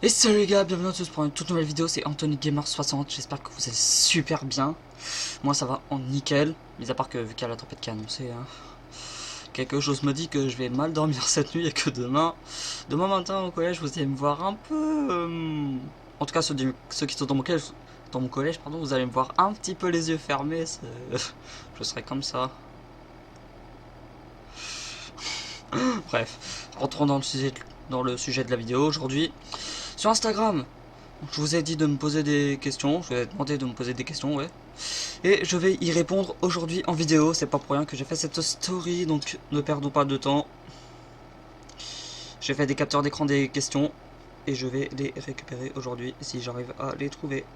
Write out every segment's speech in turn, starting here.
Et salut les gars, bienvenue à tous pour une toute nouvelle vidéo, c'est Anthony Gamer 60, j'espère que vous allez super bien. Moi ça va en nickel, mis à part que vu qu'il y a la tempête qui est annoncée, quelque chose me dit que je vais mal dormir cette nuit et que demain matin au collège vous allez me voir un peu... En tout cas ceux qui sont dans mon collège, pardon, vous allez me voir un petit peu les yeux fermés, je serai comme ça. Bref, rentrons dans le sujet de la vidéo aujourd'hui. Sur Instagram, je vous ai dit de me poser des questions, je vous ai demandé de me poser des questions, ouais. Et je vais y répondre aujourd'hui en vidéo, c'est pas pour rien que j'ai fait cette story, donc ne perdons pas de temps. J'ai fait des capteurs d'écran des questions, et je vais les récupérer aujourd'hui, si j'arrive à les trouver.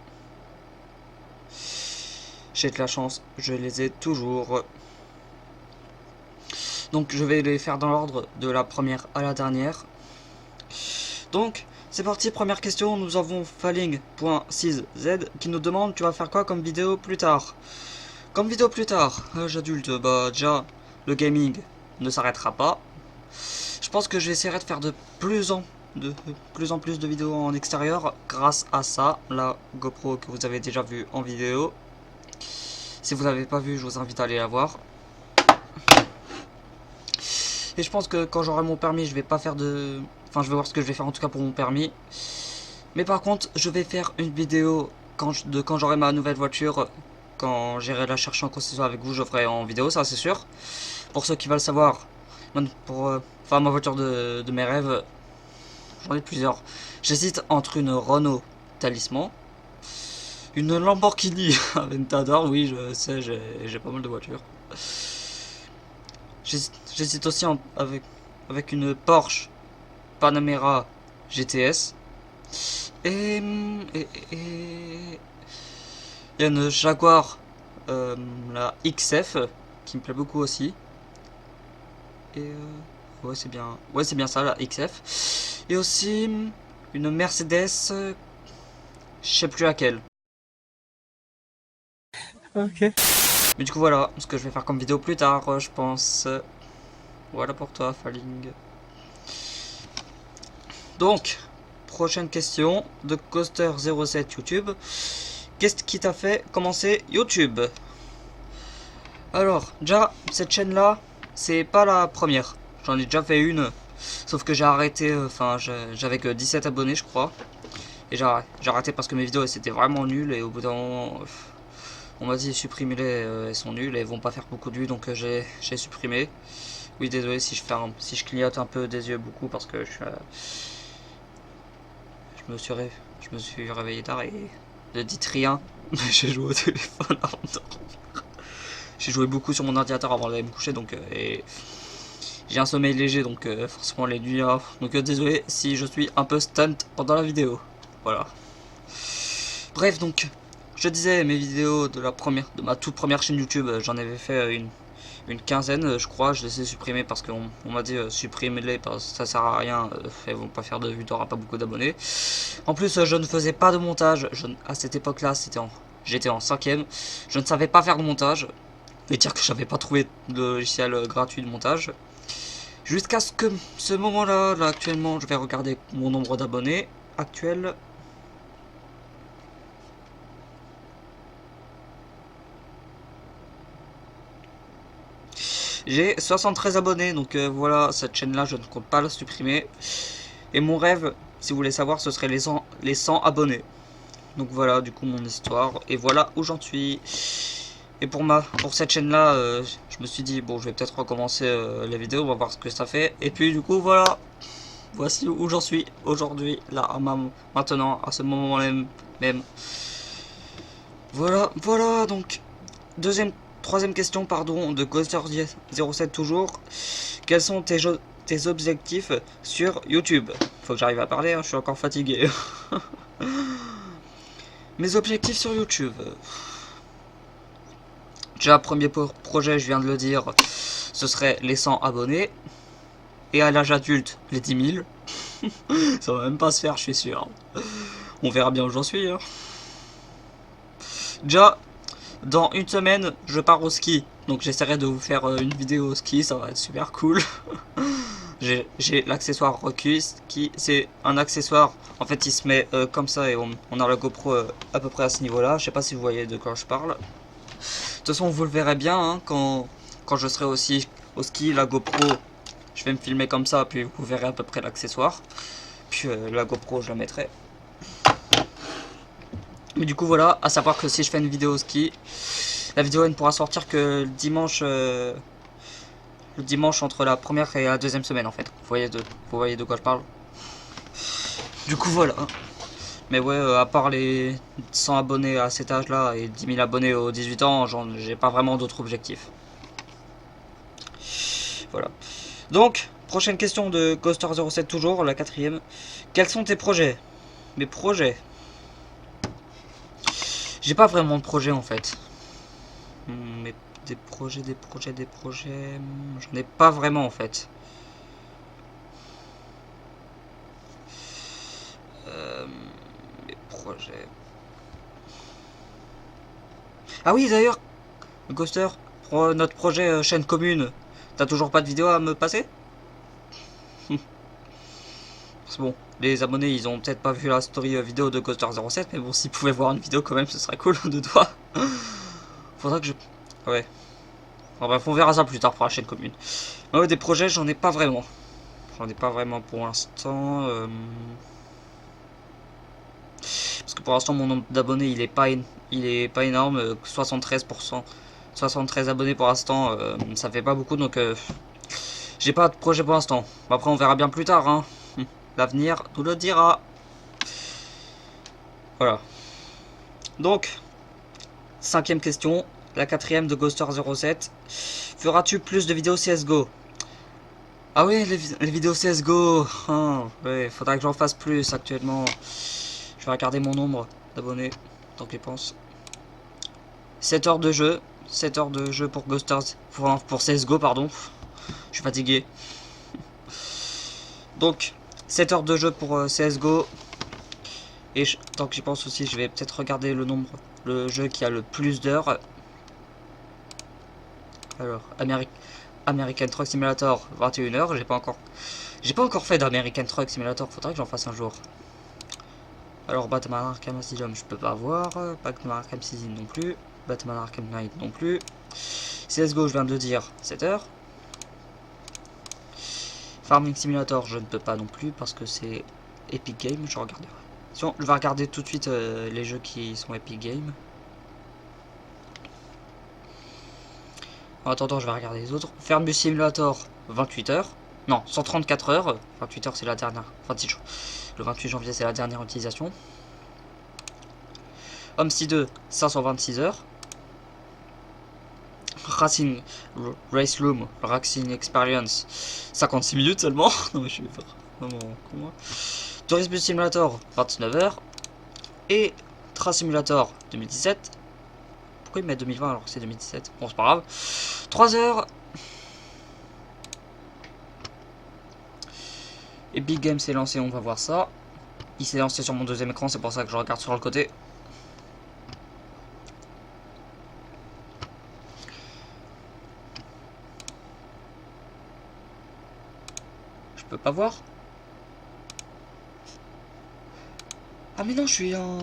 J'ai de la chance, je les ai toujours. Donc je vais les faire dans l'ordre de la première à la dernière. Donc, c'est parti, première question, nous avons Falling.6z qui nous demande tu vas faire quoi comme vidéo plus tard. Comme vidéo plus tard, âge adulte, bah déjà, le gaming ne s'arrêtera pas. Je pense que j'essaierai de faire de plus en plus de vidéos en extérieur grâce à ça, la GoPro que vous avez déjà vu en vidéo. Si vous l'avez pas vu, je vous invite à aller la voir. Et je pense que quand j'aurai mon permis, je vais pas faire de... Enfin, je vais voir ce que je vais faire en tout cas pour mon permis. Mais par contre, je vais faire une vidéo quand j'aurai ma nouvelle voiture. Quand j'irai la chercher en concession avec vous, je ferai en vidéo, ça c'est sûr. Pour ceux qui veulent savoir, enfin ma voiture de mes rêves, j'en ai plusieurs. J'hésite entre une Renault Talisman, une Lamborghini Aventador, oui je sais, j'ai pas mal de voitures. J'hésite aussi avec une Porsche Panamera GTS. Et il y a une Jaguar, la XF, qui me plaît beaucoup aussi. Et ouais c'est bien ça, la XF. Et aussi une Mercedes, je sais plus laquelle. Ok. Mais du coup voilà, ce que je vais faire comme vidéo plus tard, je pense. Voilà pour toi, Falling. Donc, prochaine question de Coaster07 YouTube. Qu'est-ce qui t'a fait commencer YouTube? Alors, déjà, cette chaîne-là, c'est pas la première. J'en ai déjà fait une, sauf que j'ai arrêté, enfin, j'avais que 17 abonnés, je crois. Et j'ai arrêté parce que mes vidéos, c'était vraiment nul. Et au bout d'un moment, on m'a dit supprimez-les, elles sont nulles et elles vont pas faire beaucoup de vues, donc j'ai supprimé. Oui, désolé si je clignote un peu des yeux beaucoup parce que je me suis réveillé tard et ne dites rien. J'ai joué au téléphone avant de dormir. J'ai joué beaucoup sur mon ordinateur avant d'aller me coucher, donc et j'ai un sommeil léger, donc forcément les nuits. Donc désolé si je suis un peu stunt pendant la vidéo. Voilà. Bref, donc je disais mes vidéos de ma toute première chaîne YouTube, j'en avais fait une quinzaine, je crois. Je les ai supprimées parce qu'on m'a dit supprimez-les parce que ça sert à rien, elles vont pas faire de vues, t'auras pas beaucoup d'abonnés. En plus, je ne faisais pas de montage. À cette époque-là, j'étais en 5ème. Je ne savais pas faire de montage. Et dire que j'avais pas trouvé de logiciel gratuit de montage. Jusqu'à ce moment-là, là actuellement, je vais regarder mon nombre d'abonnés actuel. J'ai 73 abonnés, donc voilà, cette chaîne-là, je ne compte pas la supprimer. Et mon rêve, si vous voulez savoir, ce serait les 100 abonnés. Donc voilà, du coup, mon histoire. Et voilà où j'en suis. Et pour cette chaîne-là, je me suis dit, bon, je vais peut-être recommencer les vidéos, on va voir ce que ça fait. Et puis, du coup, voilà. Voici où j'en suis aujourd'hui, là, maintenant, à ce moment même. Voilà, donc, troisième question, pardon, de Ghoster07 toujours. Quels sont tes objectifs sur YouTube? Faut que j'arrive à parler, je suis encore fatigué. Mes objectifs sur YouTube. Déjà, premier projet, je viens de le dire, ce serait les 100 abonnés. Et à l'âge adulte, les 10 000. Ça va même pas se faire, je suis sûr. On verra bien où j'en suis. Déjà, dans une semaine, je pars au ski. Donc j'essaierai de vous faire une vidéo au ski, ça va être super cool. J'ai l'accessoire Recus qui c'est un accessoire. En fait, il se met comme ça et on a la GoPro à peu près à ce niveau-là. Je sais pas si vous voyez de quoi je parle. De toute façon, vous le verrez bien hein, quand je serai aussi au ski. La GoPro, je vais me filmer comme ça, puis vous verrez à peu près l'accessoire. Puis la GoPro, je la mettrai. Mais du coup, voilà, à savoir que si je fais une vidéo au ski, la vidéo elle ne pourra sortir que le dimanche entre la première et la deuxième semaine en fait. Vous voyez de quoi je parle. Du coup, voilà. Mais ouais, à part les 100 abonnés à cet âge-là et 10 000 abonnés aux 18 ans, j'ai pas vraiment d'autres objectifs. Voilà. Donc, prochaine question de Ghoster07 toujours, la 4ème. Quels sont tes projets? Mes projets? J'ai pas vraiment de projet en fait. Mais des projets, j'en ai pas vraiment en fait. Mes projets. Ah oui d'ailleurs, Ghoster, pour notre projet chaîne commune, t'as toujours pas de vidéo à me passer? C'est bon, les abonnés ils ont peut-être pas vu la story vidéo de Ghoster07, mais bon, s'ils pouvaient voir une vidéo quand même, ce serait cool de toi. Faudra que je. Ouais. Enfin, bref, on verra ça plus tard pour la chaîne commune. Ouais, des projets, j'en ai pas vraiment. J'en ai pas vraiment pour l'instant. Parce que pour l'instant, mon nombre d'abonnés il est pas énorme. 73%. 73 abonnés pour l'instant, ça fait pas beaucoup donc j'ai pas de projet pour l'instant. Après, on verra bien plus tard. Hein. L'avenir nous le dira. Voilà. Donc, 5ème question. La 4ème de Ghoster07. Feras-tu plus de vidéos CSGO? Ah oui, les vidéos CSGO. Oh, ouais, faudra que j'en fasse plus actuellement. Je vais regarder mon nombre d'abonnés. Tant que j'y pense. 7 heures de jeu. 7 heures de jeu pour Ghosters. Pour CSGO, pardon. Je suis fatigué. Donc, 7 heures de jeu pour CSGO. Et tant que j'y pense aussi, je vais peut-être regarder le jeu qui a le plus d'heures. Alors, American Truck Simulator, 21 heures. J'ai pas encore fait d'American Truck Simulator. Faudrait que j'en fasse un jour. Alors, Batman Arkham Asylum, je peux pas voir. Batman Arkham City non plus. Batman Arkham Knight non plus. CSGO, je viens de le dire, 7 heures. Farming Simulator, je ne peux pas non plus parce que c'est Epic Games. Je regarderai. Sinon, je vais regarder tout de suite les jeux qui sont Epic Games. En attendant, je vais regarder les autres. Farming Simulator, 28 heures. Non, 134 heures. 28 heures, c'est la dernière. 26 jours. Le 28 janvier, c'est la dernière utilisation. Homestead 2, 526 heures. Racing Race Room, Racing Experience, 56 minutes seulement. Non mais je suis vraiment con moi. Tourism Simulator, 29 heures. Et Train Simulator 2017. Pourquoi il met 2020 alors que c'est 2017? Bon, c'est pas grave. 3 heures. Et Big Game s'est lancé, on va voir ça. Il s'est lancé sur mon deuxième écran, c'est pour ça que je regarde sur le côté. Je peux pas voir. Ah mais non, je suis en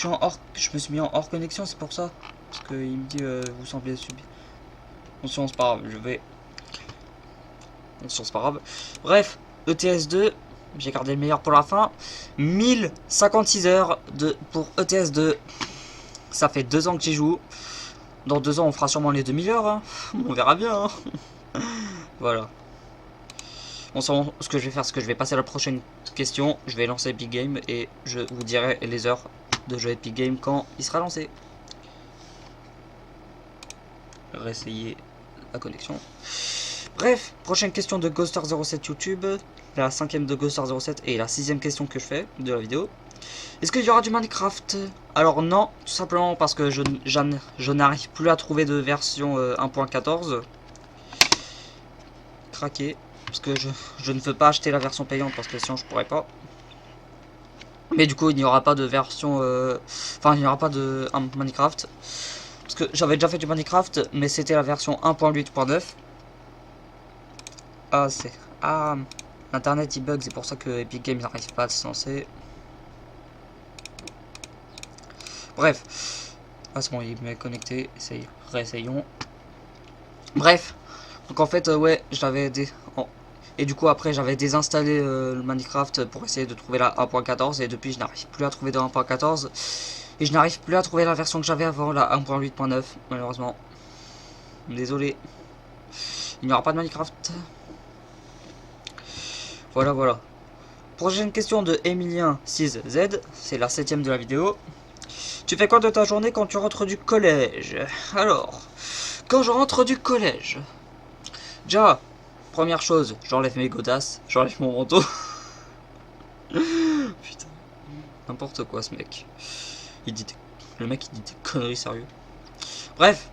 hors. Je me suis mis en hors connexion, c'est pour ça. Parce qu'il me dit vous semblez subir. Attention, c'est pas grave, je vais. Attention, c'est pas grave. Bref, ETS2, j'ai gardé le meilleur pour la fin. 1056 heures pour ETS2. Ça fait 2 ans que j'y joue. Dans 2 ans, on fera sûrement les 2000 heures. Hein. On verra bien. Hein. Voilà. Bon, ce que je vais faire, c'est que je vais passer à la prochaine question. Je vais lancer Epic Game et je vous dirai les heures de jeu Epic Game quand il sera lancé. Réessayer la connexion. Bref, prochaine question de Ghoster07 YouTube. La 5ème de Ghoster07 et la 6ème question que je fais de la vidéo. Est-ce qu'il y aura du Minecraft? Alors non, tout simplement parce que je n'arrive plus à trouver de version 1.14. Craqué. Parce que je ne veux pas acheter la version payante parce que sinon je pourrais pas. Mais du coup il n'y aura pas de version... Enfin il n'y aura pas de Minecraft. Parce que j'avais déjà fait du Minecraft mais c'était la version 1.8.9. Ah, c'est... Ah, Internet il bug, c'est pour ça que Epic Games n'arrive pas à se lancer. Bref. Ah, c'est bon, il m'est connecté. Réessayons. Bref. Donc en fait, ouais, j'avais des... Et du coup, après, j'avais désinstallé le Minecraft pour essayer de trouver la 1.14. Et depuis, je n'arrive plus à trouver de 1.14. Et je n'arrive plus à trouver la version que j'avais avant, la 1.8.9, malheureusement. Désolé. Il n'y aura pas de Minecraft. Voilà, voilà. Prochaine question de Emilien6Z. C'est la 7ème de la vidéo. Tu fais quoi de ta journée quand tu rentres du collège? Alors, quand je rentre du collège, déjà, première chose, j'enlève mes godasses, j'enlève mon manteau. Putain, n'importe quoi ce mec. Le mec il dit des conneries, sérieux. Bref.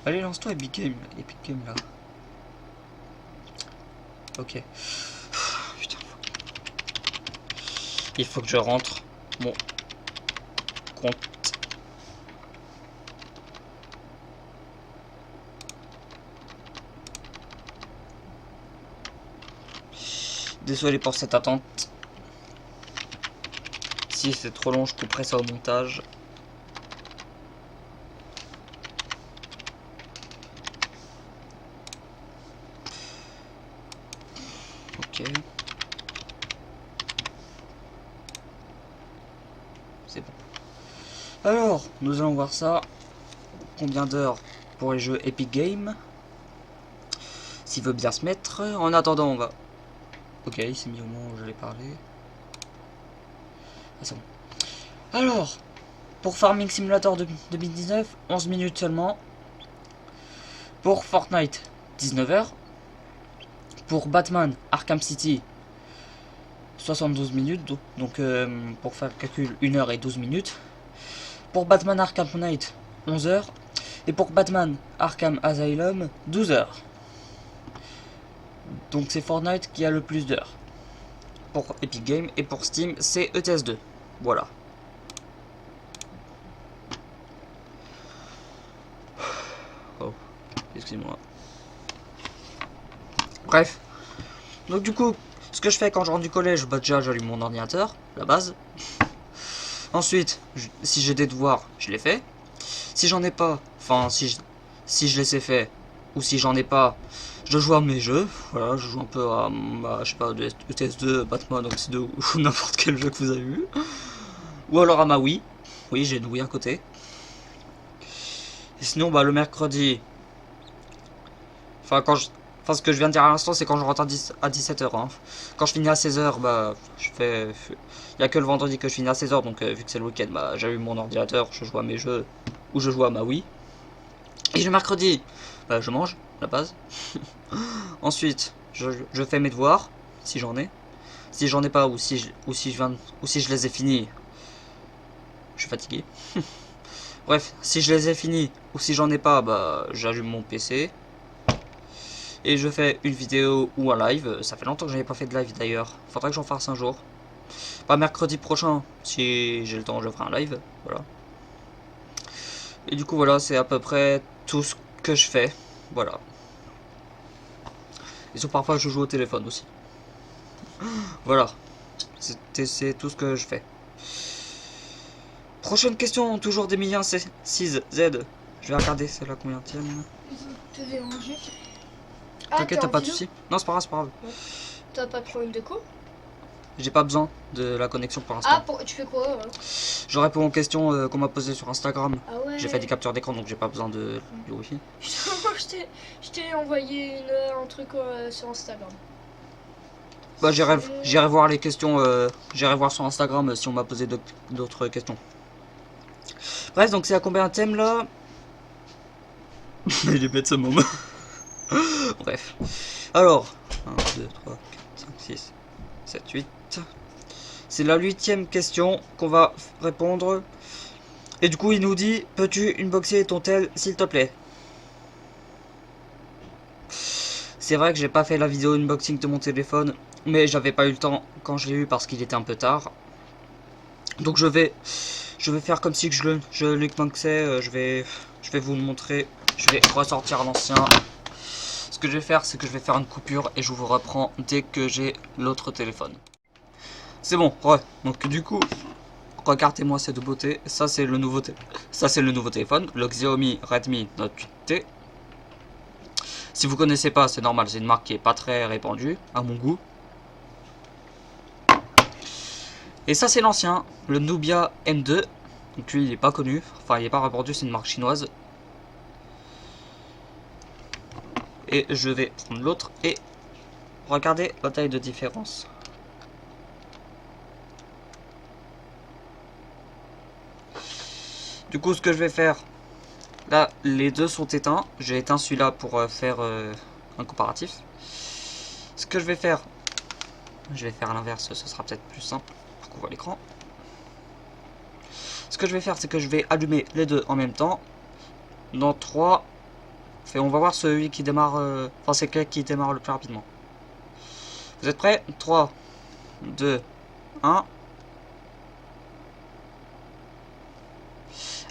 Allez, lance-toi Epic Game là. Ok. Putain. Il faut que je rentre mon compte. Désolé pour cette attente. Si c'est trop long, je couperai ça au montage. Ok. C'est bon. Alors, nous allons voir ça. Combien d'heures pour les jeux Epic Games? S'il veut bien se mettre. En attendant, on va... Ok, il s'est mis au moment où je l'ai parlé. Ah, c'est bon. Alors, pour Farming Simulator 2019, 11 minutes seulement. Pour Fortnite, 19 heures. Pour Batman Arkham City, 72 minutes. Donc, pour faire le calcul, 1 heure et 12 minutes. Pour Batman Arkham Knight, 11 heures. Et pour Batman Arkham Asylum, 12 heures. Donc c'est Fortnite qui a le plus d'heures pour Epic Games, et pour Steam c'est ETS2. Voilà. Oh, excusez-moi. Bref. Donc du coup, ce que je fais quand je rentre du collège, bah déjà j'allume mon ordinateur, la base. Ensuite, si j'ai des devoirs, je les fais. Si j'en ai pas, enfin si je les ai faits, ou si j'en ai pas, je joue à mes jeux. Voilà, je joue un peu à, je sais pas, de ETS2, Batman, Oxy 2 ou n'importe quel jeu que vous avez vu. Ou alors à ma Wii. Oui, j'ai une Wii à côté. Et sinon, bah le mercredi, enfin ce que je viens de dire à l'instant, c'est quand je rentre à 17h. Hein. Quand je finis à 16h, bah je fais... Il n'y a que le vendredi que je finis à 16h, donc vu que c'est le week-end, bah j'allume mon ordinateur, je joue à mes jeux, ou je joue à ma Wii. Et le mercredi, bah je mange, la base. Ensuite, je fais mes devoirs, si j'en ai. Si j'en ai pas, ou si je les ai finis, je suis fatigué. Bref, si je les ai finis, ou si j'en ai pas, bah j'allume mon PC. Et je fais une vidéo ou un live. Ça fait longtemps que j'avais pas fait de live d'ailleurs. Faudrait que j'en fasse un jour. Pas mercredi prochain, si j'ai le temps, je ferai un live. Voilà. Et du coup, voilà, c'est à peu près tout ce que je fais. Voilà. Et sur parfois, je joue au téléphone aussi. Voilà. C'est tout ce que je fais. Prochaine question, toujours d'Emilien 6Z. Je vais regarder celle-là combien tienne. Te déranger. T'inquiète, t'as pas de soucis. Non, c'est pas grave, c'est pas grave. T'as pas de problème de quoi? J'ai pas besoin de la connexion pour l'instant. Ah, tu fais quoi Je réponds aux questions qu'on m'a posées sur Instagram. Ah ouais. J'ai fait des captures d'écran, donc j'ai pas besoin du wifi. Je t'ai envoyé un truc sur Instagram. Bah j'irai voir les questions, j'irai voir sur Instagram si on m'a posé d'autres questions. Bref, donc c'est à combien un thème là? Il est bête ce moment. Bref. Alors, 1, 2, 3, 4, 5, 6, 7, 8. C'est la 8ème question qu'on va répondre. Et du coup, il nous dit, peux-tu unboxer ton tel, s'il te plaît? C'est vrai que j'ai pas fait la vidéo unboxing de mon téléphone, mais j'avais pas eu le temps quand je l'ai eu parce qu'il était un peu tard. Donc je vais faire comme si je l'unboxais, je vais vous le montrer. Je vais ressortir l'ancien. Ce que je vais faire, c'est que je vais faire une coupure et je vous reprends dès que j'ai l'autre téléphone. C'est bon, ouais. Donc du coup, regardez-moi cette beauté. Ça c'est le nouveau téléphone, le Xiaomi Redmi Note 8T. Si vous connaissez pas, c'est normal, c'est une marque qui est pas très répandue à mon goût. Et ça c'est l'ancien, le Nubia M2. Donc lui il est pas connu, enfin il est pas répandu, c'est une marque chinoise. Et je vais prendre l'autre et regardez la taille de différence. Du coup ce que je vais faire, là les deux sont éteints, j'ai éteint celui-là pour faire un comparatif. Ce que je vais faire à l'inverse, ce sera peut-être plus simple pour qu'on voit l'écran. Ce que je vais faire, c'est que je vais allumer les deux en même temps. Dans 3, on va voir celui qui démarre, enfin c'est lequel qui démarre le plus rapidement. Vous êtes prêts? 3, 2, 1.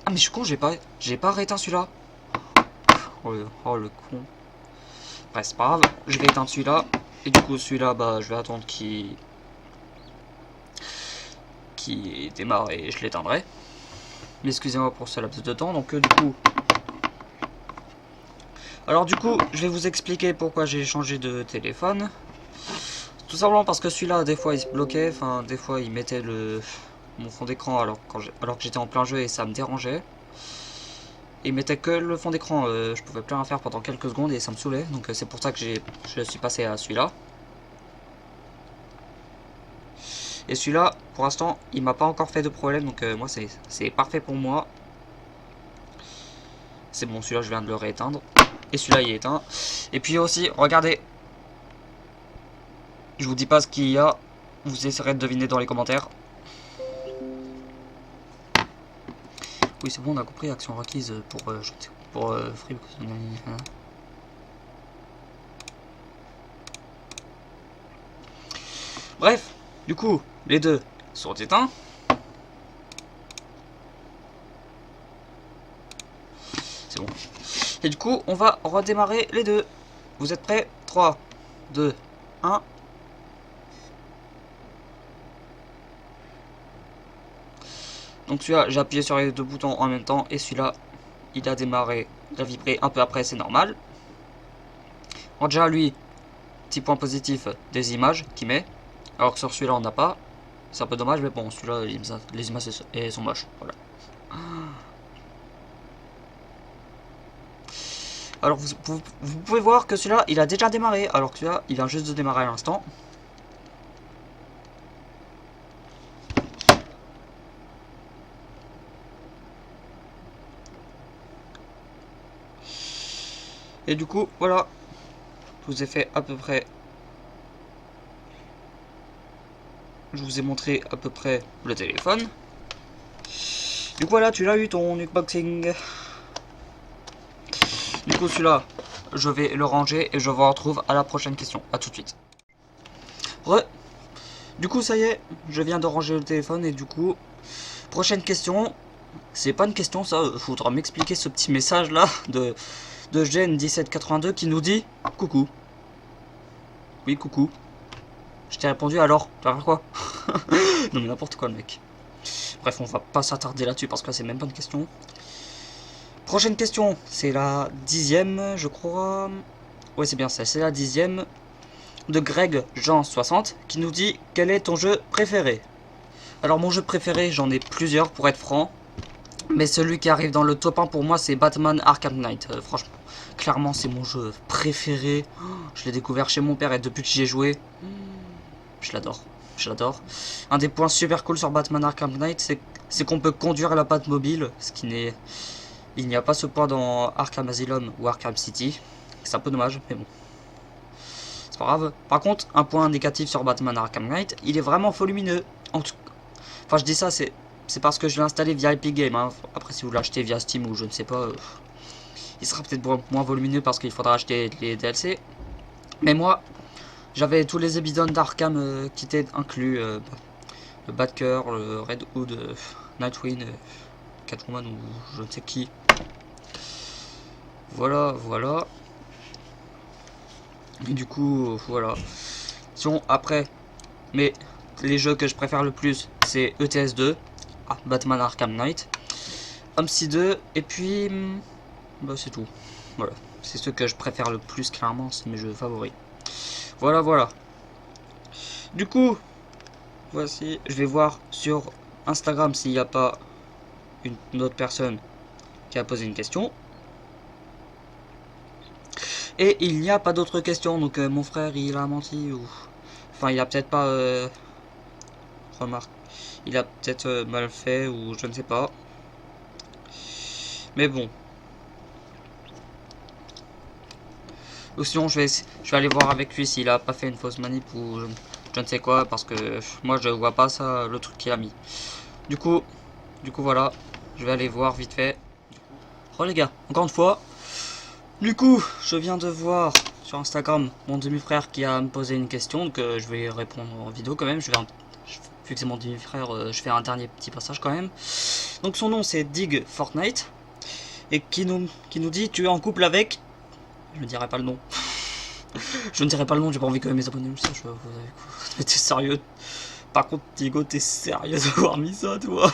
Ah mais je suis con, j'ai pas rééteint celui-là. Oh le con. Bref, c'est pas grave, je vais éteindre celui-là. Et du coup celui-là, bah je vais attendre qu'il démarre et je l'éteindrai. Mais excusez-moi pour ce laps de temps. Donc du coup, alors du coup, je vais vous expliquer pourquoi j'ai changé de téléphone. Tout simplement parce que celui-là, des fois, il se bloquait. Enfin, des fois, il mettait mon fond d'écran alors que j'étais en plein jeu et ça me dérangeait. Il mettait que le fond d'écran. Je pouvais plus rien faire pendant quelques secondes et ça me saoulait. Donc c'est pour ça que je suis passé à celui-là. Et celui-là, pour l'instant, il m'a pas encore fait de problème. Donc moi, c'est parfait pour moi. C'est bon, celui-là, je viens de le rééteindre. Et celui-là, il est éteint. Et puis aussi, regardez. Je vous dis pas ce qu'il y a. Vous essaierez de deviner dans les commentaires. Oui, c'est bon, on a compris. Action requise pour Free. Bref, du coup, les deux sont éteints. C'est bon. Et du coup, on va redémarrer les deux. Vous êtes prêts? 3, 2, 1. Donc celui-là, j'ai appuyé sur les deux boutons en même temps. Et celui-là, il a démarré, il a vibré un peu après, c'est normal. Alors déjà, lui, petit point positif, des images qu'il met. Alors que sur celui-là, on n'a pas. C'est un peu dommage, mais bon, celui-là, les images sont moches. Voilà. Alors vous pouvez voir que celui-là, il a déjà démarré. Alors que celui-là, il vient juste de démarrer à l'instant. Et du coup, voilà. Je vous ai fait à peu près... Je vous ai montré à peu près le téléphone. Du coup, voilà, tu l'as eu ton unboxing. Du coup, celui-là, je vais le ranger et je vous retrouve à la prochaine question. A tout de suite. Du coup, ça y est, je viens de ranger le téléphone et du coup, prochaine question. C'est pas une question, ça. Faudra m'expliquer ce petit message là de Gen1782 qui nous dit coucou. Oui, coucou. Je t'ai répondu alors. Tu vas faire quoi? Non, mais n'importe quoi, le mec. Bref, on va pas s'attarder là-dessus parce que là, c'est même pas une question. Prochaine question, c'est la 10e, je crois. Ouais, c'est bien ça, c'est la 10e de Greg Jean 60 qui nous dit quel est ton jeu préféré. Alors, mon jeu préféré, j'en ai plusieurs pour être franc. Mais celui qui arrive dans le top 1 pour moi, c'est Batman Arkham Knight. Franchement, clairement, c'est mon jeu préféré. Je l'ai découvert chez mon père et depuis que j'y ai joué, je l'adore. Je l'adore. Un des points super cool sur Batman Arkham Knight, c'est qu'on peut conduire la Batmobile, ce qui n'est... Il n'y a pas ce point dans Arkham Asylum ou Arkham City. C'est un peu dommage, mais bon. C'est pas grave. Par contre, un point négatif sur Batman Arkham Knight, il est vraiment volumineux. Enfin, je dis ça, c'est parce que je l'ai installé via Epic Games. Hein. Après, si vous l'achetez via Steam ou je ne sais pas, il sera peut-être moins volumineux parce qu'il faudra acheter les DLC. Mais moi, j'avais tous les épisodes d'Arkham qui étaient inclus. Le Batgirl, le Red Hood, Nightwing, Catwoman ou je ne sais qui. Voilà, voilà. Et du coup, voilà. Sinon, après, mais les jeux que je préfère le plus, c'est ETS 2, Batman Arkham Knight, MC 2, et puis, bah, c'est tout. Voilà, c'est ceux que je préfère le plus, clairement, c'est mes jeux favoris. Voilà, voilà. Du coup, voici, je vais voir sur Instagram s'il n'y a pas une autre personne qui a posé une question. Et il n'y a pas d'autres questions, donc mon frère il a menti ou... Enfin il a peut-être pas... Remarque, il a peut-être mal fait ou je ne sais pas. Mais bon. Ou sinon je vais aller voir avec lui s'il a pas fait une fausse manip ou je ne sais quoi, parce que moi je vois pas ça, le truc qu'il a mis. Du coup voilà, je vais aller voir vite fait. Oh les gars, encore une fois. Du coup, je viens de voir sur Instagram mon demi-frère qui a me posé une question, donc je vais répondre en vidéo quand même. Vu que c'est mon demi-frère, je fais un dernier petit passage quand même. Donc son nom c'est Dig Fortnite et qui nous dit tu es en couple avec... Je ne dirai pas le nom. Je ne dirai pas le nom, j'ai pas envie que mes abonnés le sachent. T'es sérieux? Par contre Digo, t'es sérieux d'avoir mis ça toi?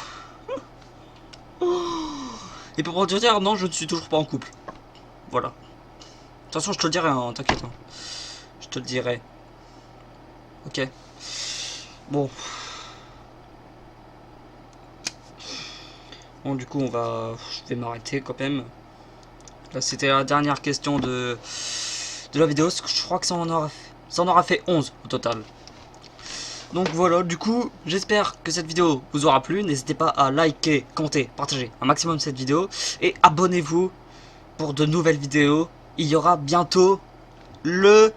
Et pour te dire, non, je ne suis toujours pas en couple. Voilà. De toute façon, je te le dirai, hein, t'inquiète. Hein. Je te le dirai. Ok. Bon. Bon, du coup, je vais m'arrêter quand même. Là, c'était la dernière question de la vidéo. Je crois que ça en aura fait 11 au total. Donc voilà, du coup, j'espère que cette vidéo vous aura plu. N'hésitez pas à liker, commenter, partager un maximum cette vidéo. Et abonnez-vous pour de nouvelles vidéos. Il y aura bientôt le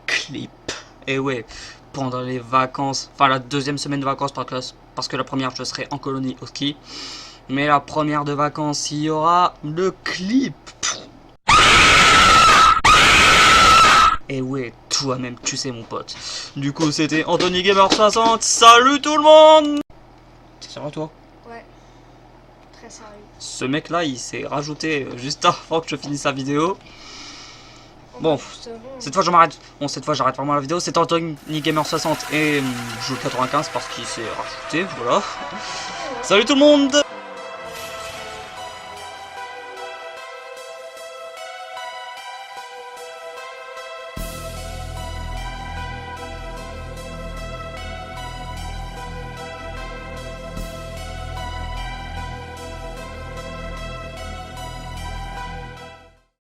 clip. Et ouais, pendant les vacances, enfin la deuxième semaine de vacances, parce que la première je serai en colonie au ski. Mais la première de vacances, il y aura le clip. Et ouais, toi-même tu sais mon pote. Du coup c'était Anthony Gamer 60. Salut tout le monde. C'est sérieux toi? Ouais, très sérieux. Ce mec là il s'est rajouté juste avant que je finisse la vidéo. Bon, cette fois je m'arrête. Bon, cette fois j'arrête vraiment la vidéo. C'est Anthony Gamer 60 et je joue 95 parce qu'il s'est rajouté. Voilà. Salut tout le monde.